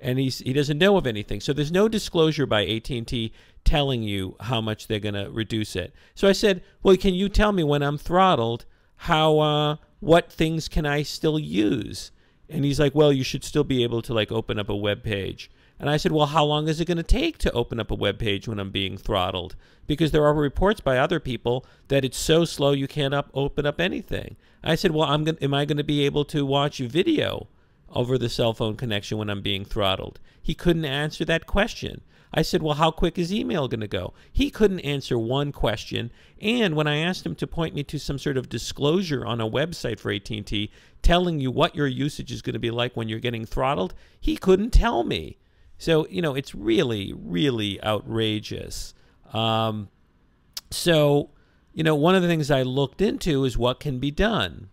And he doesn't know of anything. So there's no disclosure by AT&T telling you how much they're going to reduce it. So I said, well, can you tell me when I'm throttled what things can I still use? And he's like, well, you should still be able to like open up a web page. And I said, well, how long is it going to take to open up a web page when I'm being throttled? Because there are reports by other people that it's so slow you can't open up anything. I said, well, am I going to be able to watch video over the cell phone connection when I'm being throttled? He couldn't answer that question. I said, well, how quick is email going to go? He couldn't answer one question. And when I asked him to point me to some sort of disclosure on a website for AT&T telling you what your usage is going to be like when you're getting throttled, he couldn't tell me. So, you know, it's really, really outrageous. So, you know, one of the things I looked into is what can be done.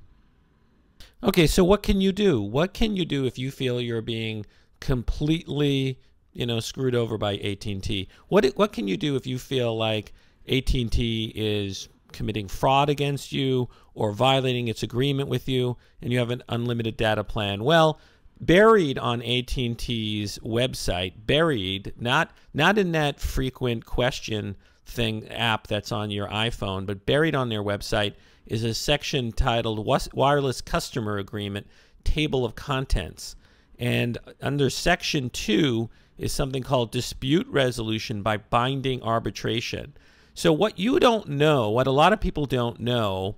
Okay, so what can you do? What can you do if you feel you're being completely, you know, screwed over by AT&T? What can you do if you feel like AT&T is committing fraud against you or violating its agreement with you and you have an unlimited data plan? Well, buried on AT&T's website, buried, not in that frequent question thing app that's on your iPhone, but buried on their website is a section titled Wireless Customer Agreement, Table of Contents. And under Section 2 is something called Dispute Resolution by Binding Arbitration. So what you don't know, what a lot of people don't know,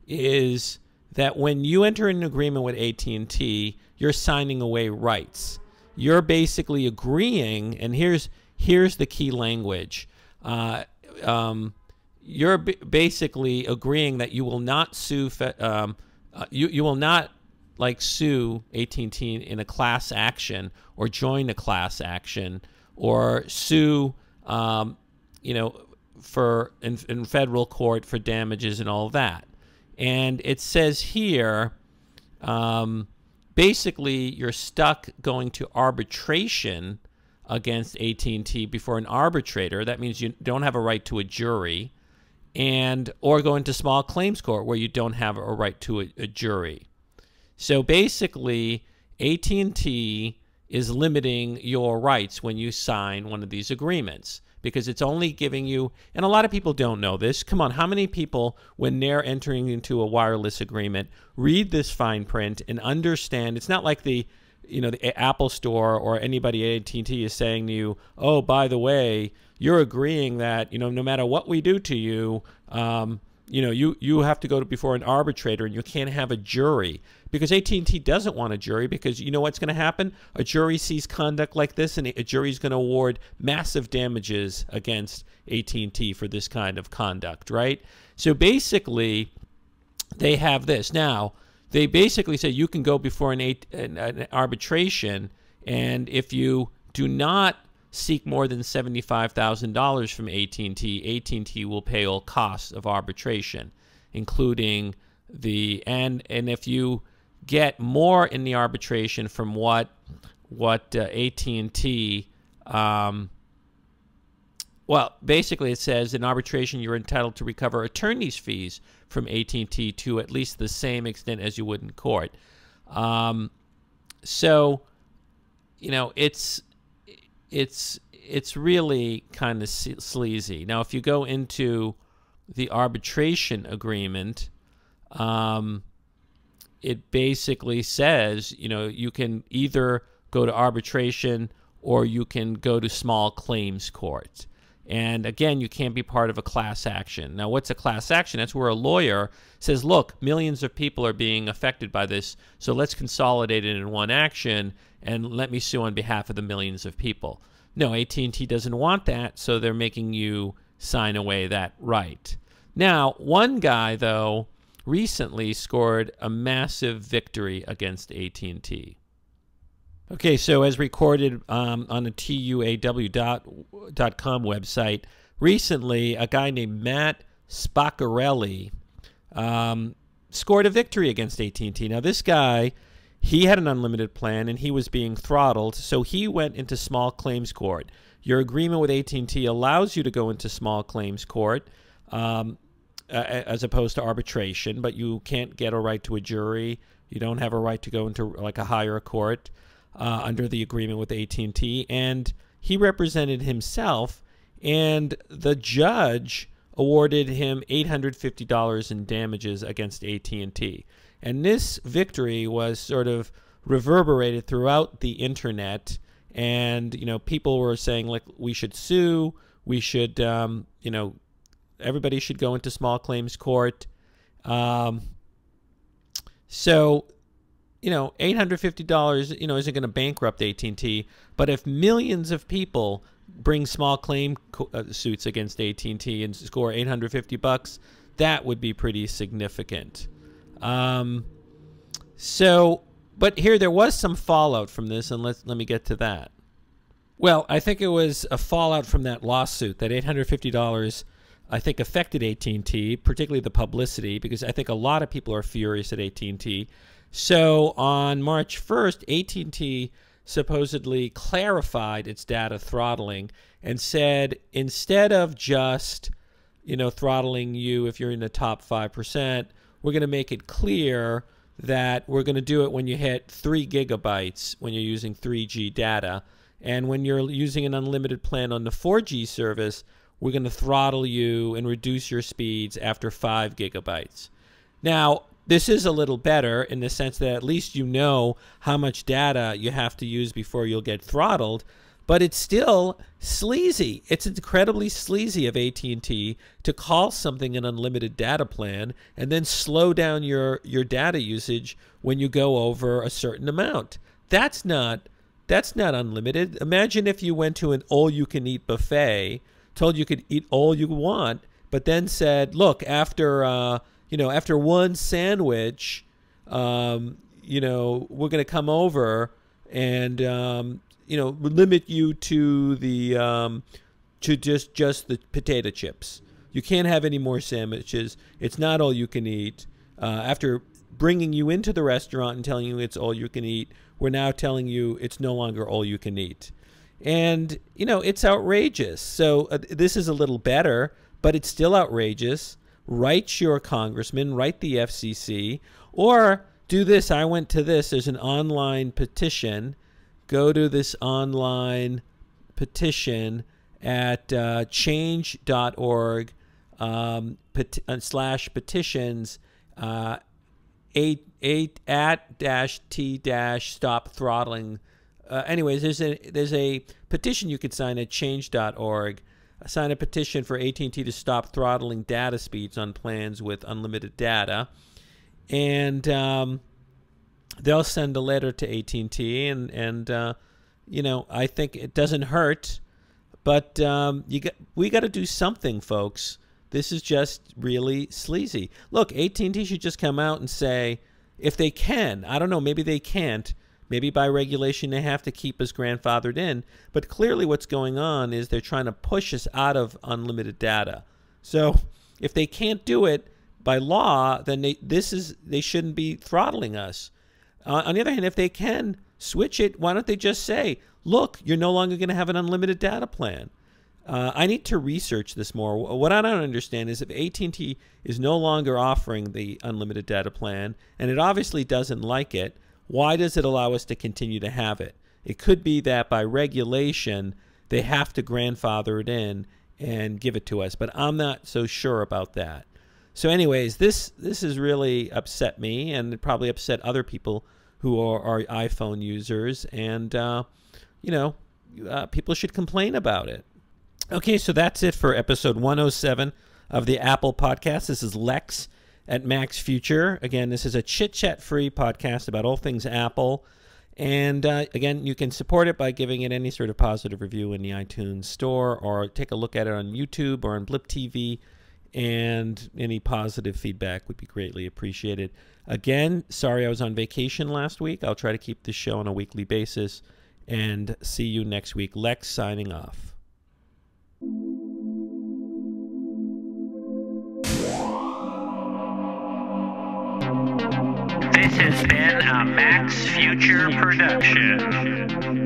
is that when you enter an agreement with AT&T, you're signing away rights. You're basically agreeing, and here's the key language. You're basically agreeing that you will not sue. You will not like sue AT&T in a class action or join a class action or sue, you know, in federal court for damages and all that. And it says here, basically, you're stuck going to arbitration against AT&T before an arbitrator. That means you don't have a right to a jury, or going to small claims court where you don't have a right to a jury. So basically, AT&T is limiting your rights when you sign one of these agreements, because it's only giving you, and a lot of people don't know this. Come on, how many people, when they're entering into a wireless agreement, read this fine print and understand? It's not like the Apple Store or anybody at AT&T is saying to you, oh, by the way, you're agreeing that, no matter what we do to you, you have to go before an arbitrator, and you can't have a jury because AT&T doesn't want a jury, because you know what's going to happen? A jury sees conduct like this, and a jury is going to award massive damages against AT&T for this kind of conduct, right? So basically, they have this. Now, they basically say you can go before an arbitration, and if you do not seek more than $75,000 from AT&T, AT&T will pay all costs of arbitration, including and if you get more in the arbitration from what AT&T, well, basically it says in arbitration you're entitled to recover attorney's fees from AT&T to at least the same extent as you would in court. So, it's really kind of sleazy. Now, if you go into the arbitration agreement, it basically says, you can either go to arbitration or you can go to small claims court. And again, you can't be part of a class action. Now, what's a class action? That's where a lawyer says, look, millions of people are being affected by this, so let's consolidate it in one action and let me sue on behalf of the millions of people. No, AT&T doesn't want that, so they're making you sign away that right. Now, one guy, though, recently scored a massive victory against AT&T. Okay, so as recorded on the TUAW.com website, recently a guy named Matt Spaccarelli scored a victory against AT&T. Now, this guy, he had an unlimited plan, and he was being throttled, so he went into small claims court. Your agreement with AT&T allows you to go into small claims court as opposed to arbitration, but you can't get a right to a jury. You don't have a right to go into like a higher court under the agreement with AT&T. And he represented himself, and the judge awarded him $850 in damages against AT&T. And this victory was sort of reverberated throughout the internet, and people were saying, like, we should sue, we should everybody should go into small claims court. So $850 isn't going to bankrupt AT&T, but if millions of people bring small claim suits against AT&T and score $850, that would be pretty significant. But here there was some fallout from this, and let me get to that. Well, I think it was a fallout from that lawsuit. That $850, I think, affected AT&T, particularly the publicity, because I think a lot of people are furious at AT&T. So on March 1st, AT&T supposedly clarified its data throttling and said, instead of just throttling you if you're in the top 5%, we're going to make it clear that we're going to do it when you hit 3 gigabytes when you're using 3G data. And when you're using an unlimited plan on the 4G service, we're going to throttle you and reduce your speeds after 5 gigabytes. Now, this is a little better in the sense that at least you know how much data you have to use before you'll get throttled, but it's still sleazy. It's incredibly sleazy of AT&T to call something an unlimited data plan and then slow down your data usage when you go over a certain amount. That's not unlimited. Imagine if you went to an all-you-can-eat buffet, told you could eat all you want, but then said, look, after one sandwich, we're going to come over and limit you to the just the potato chips. You can't have any more sandwiches. It's not all you can eat. After bringing you into the restaurant and telling you it's all you can eat, we're now telling you it's no longer all you can eat. And, it's outrageous. So this is a little better, but it's still outrageous. Write your congressman, write the FCC, or do this. I went to this. There's an online petition. Go to this online petition at change.org /petitions at-t-stop throttling. Anyways, there's a petition you could sign at change.org sign a petition for AT&T to stop throttling data speeds on plans with unlimited data. And they'll send a letter to AT&T, and you know, I think it doesn't hurt, but we got to do something, folks. This is just really sleazy. Look, AT&T should just come out and say, if they can, I don't know, maybe they can't. Maybe by regulation they have to keep us grandfathered in. But clearly what's going on is they're trying to push us out of unlimited data. So if they can't do it by law, then they shouldn't be throttling us. On the other hand, if they can switch it, why don't they just say, look, you're no longer going to have an unlimited data plan? I need to research this more. What I don't understand is if AT&T is no longer offering the unlimited data plan, and it obviously doesn't like it, why does it allow us to continue to have it? It could be that by regulation, they have to grandfather it in and give it to us, but I'm not so sure about that. So anyways, this has really upset me, and it probably upset other people who are iPhone users, and you know, people should complain about it. Okay, so that's it for episode 107 of the Apple Podcast. This is Lex at Mac's Future. Again, this is a chit-chat-free podcast about all things Apple. And again, you can support it by giving it any sort of positive review in the iTunes store, or take a look at it on YouTube or on Blip TV. And any positive feedback would be greatly appreciated. Again, sorry I was on vacation last week. I'll try to keep this show on a weekly basis. And see you next week. Lex signing off. This has been a Mac's Future production.